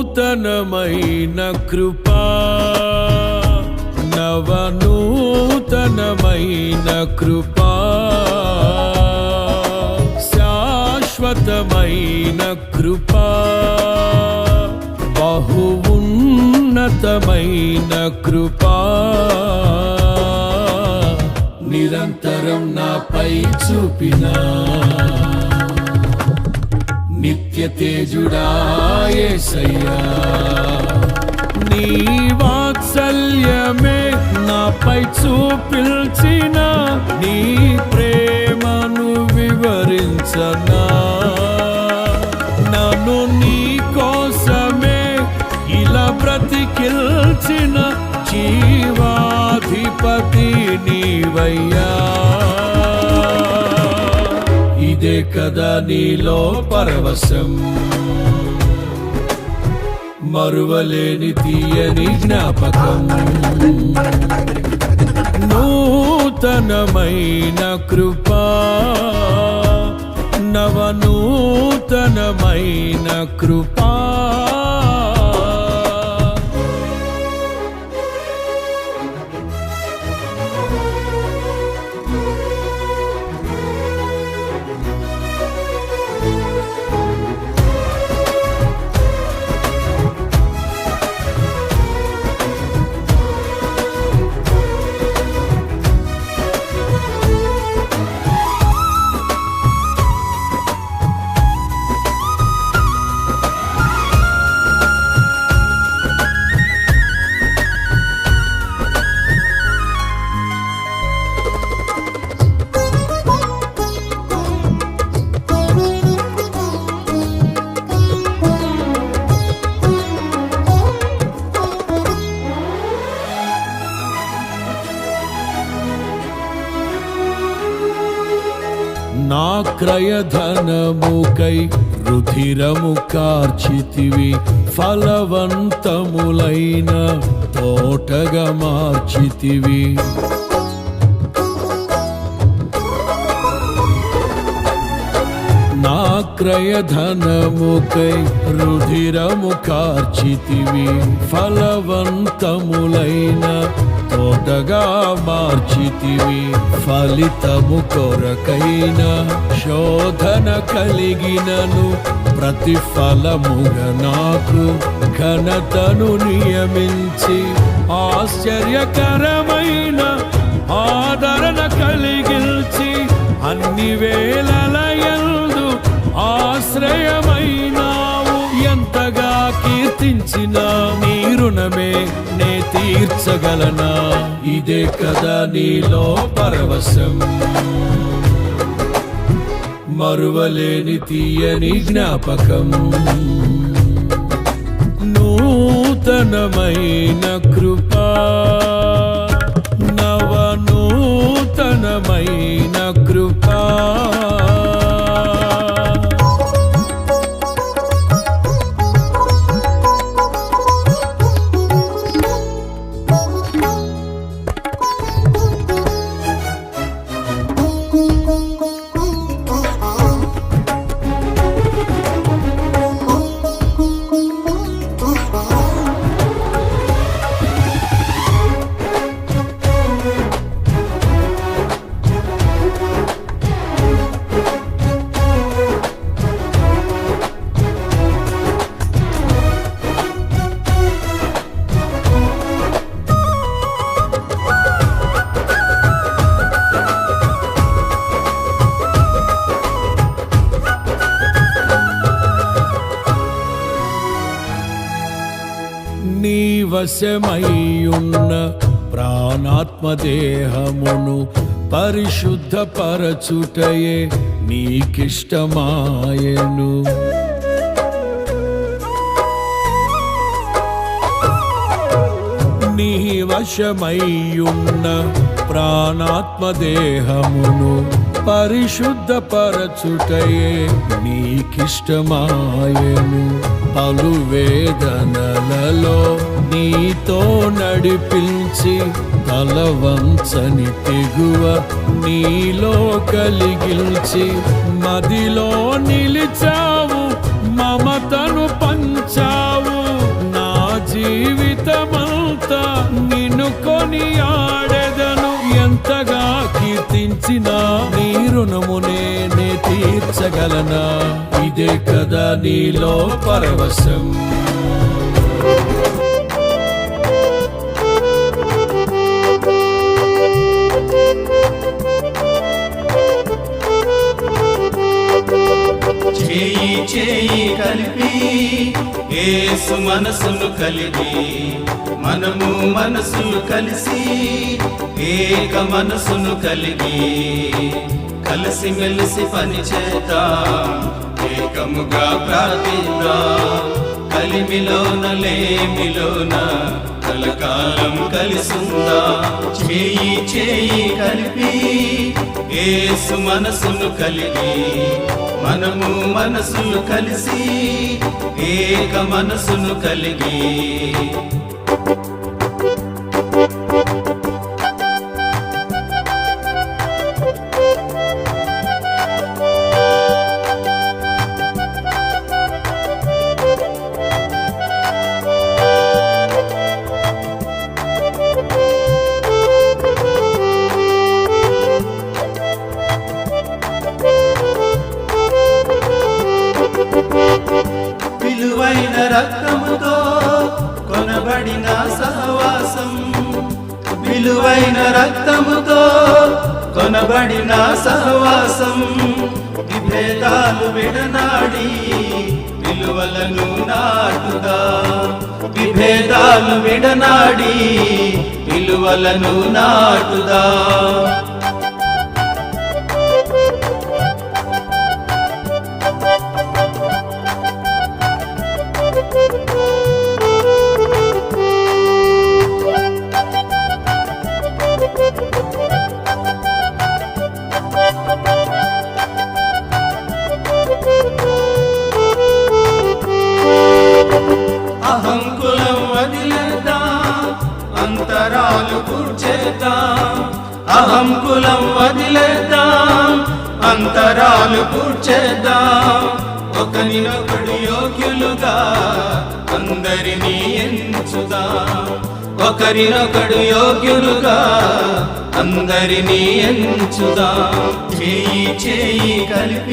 నూతనమైన కృపా, నవనూతనమైన కృపా, శాశ్వతమైన కృపా, బహు ఉన్నతమైన కృపా, నిరంతరం నాపై చూపినా నిత్య తేజుడా యేసయ్యా. నీ వాత్సల్యమే నాపై చూపిల్చిన, నీ ప్రేమను వివరించనా, నన్ను నీ కోసమే ఇలా బ్రతికిల్చిన జీవాధిపతి నీవయ్యా. ఇదే కదా నీలో పరవశం, మరువలేని తీయని జ్ఞాపకం. నూతనమైన కృపా, నవనూతనమైన కృపా, నా క్రయధనముకై రుధిరము కార్చితివి, ఫలవంతములైన తోటగా మార్చితివి. నా క్రయధనముకై రుధిరము కార్చితివి, ఫలవంతములైన తోటగా మార్చితివి. ఫలితము కొరకైన శోధన కలిగినను, ప్రతిఫలముగా నాకు ఘనతను నియమించి, ఆశ్చర్యకరమైన ఆదరణ కలిగిల్చి, అన్ని వేళలయందు ఆశ్రయమైనావు. ఎంతగా కీర్తించిన నీ రుణమే నే తీర్చగలనా, ఇదే కదా నీలో పరవశం, మరువలేని తీయని జ్ఞాపకం. నూతనమైన కృపా, నవనూతనమైన కృపా, వశమయ్యున్న ప్రాణాత్మదేహమును పరిశుద్ధపరచుటయే నీకిష్టమాయెను. నీ వశమయ్యున్న ప్రాణాత్మదేహమును పరిశుద్ధపరచుటయే నీకిష్టమాయెను. పలు వేదనలలో నీతో నడిపించి తలవంచని తెగువ నీలో కలిగిల్చి మదిలో నిలిచావు, మమతను పంచావు. నా జీవితమంతా నిన్ను కొనియాడెదను. ఎంతగా కీర్తించినా నీ రుణమునే నే తీర్చగలనా? ఇదే కదా నీలో పరవశం. చేయి చేయి కలిపి యేసు మనసును కలిగి మనము మనసులు కలిసి ఏక మనసును కలిగి కలిసి మెలిసి పని చేద్దాం, ఏకముగా ప్రార్థిద్దాం. కలిమిలోన లేమిలోన కలకాలం కలిసుందా. చేయి చేయి కలిపి యేసు మనసును కలిగి మనము మనసులు కలిసి ఏక మనసును కలిగి విలువైన రక్తముతో కొనబడిన సహవాసం, విలువైన రక్తముతో కొనబడిన సహవాసం. విభేదాలు విడనాడి విలువలను నాటుదా, విభేదాలు విడనాడి విలువలను నాటుదా. అహంకులం వదిలేద్దాం, అంతరాలు పూడ్చేద్దాం. అహంకులం వదిలేద్దాం, అంతరాలు పూడ్చేద్దాం. ఒకరినొకడు యోగ్యులుగా అందరినీ ఎంచుదాం, ఒకరినొకడు యోగ్యులుగా అందరినీ ఎంచుదాం. చేయి చేయి కలిపి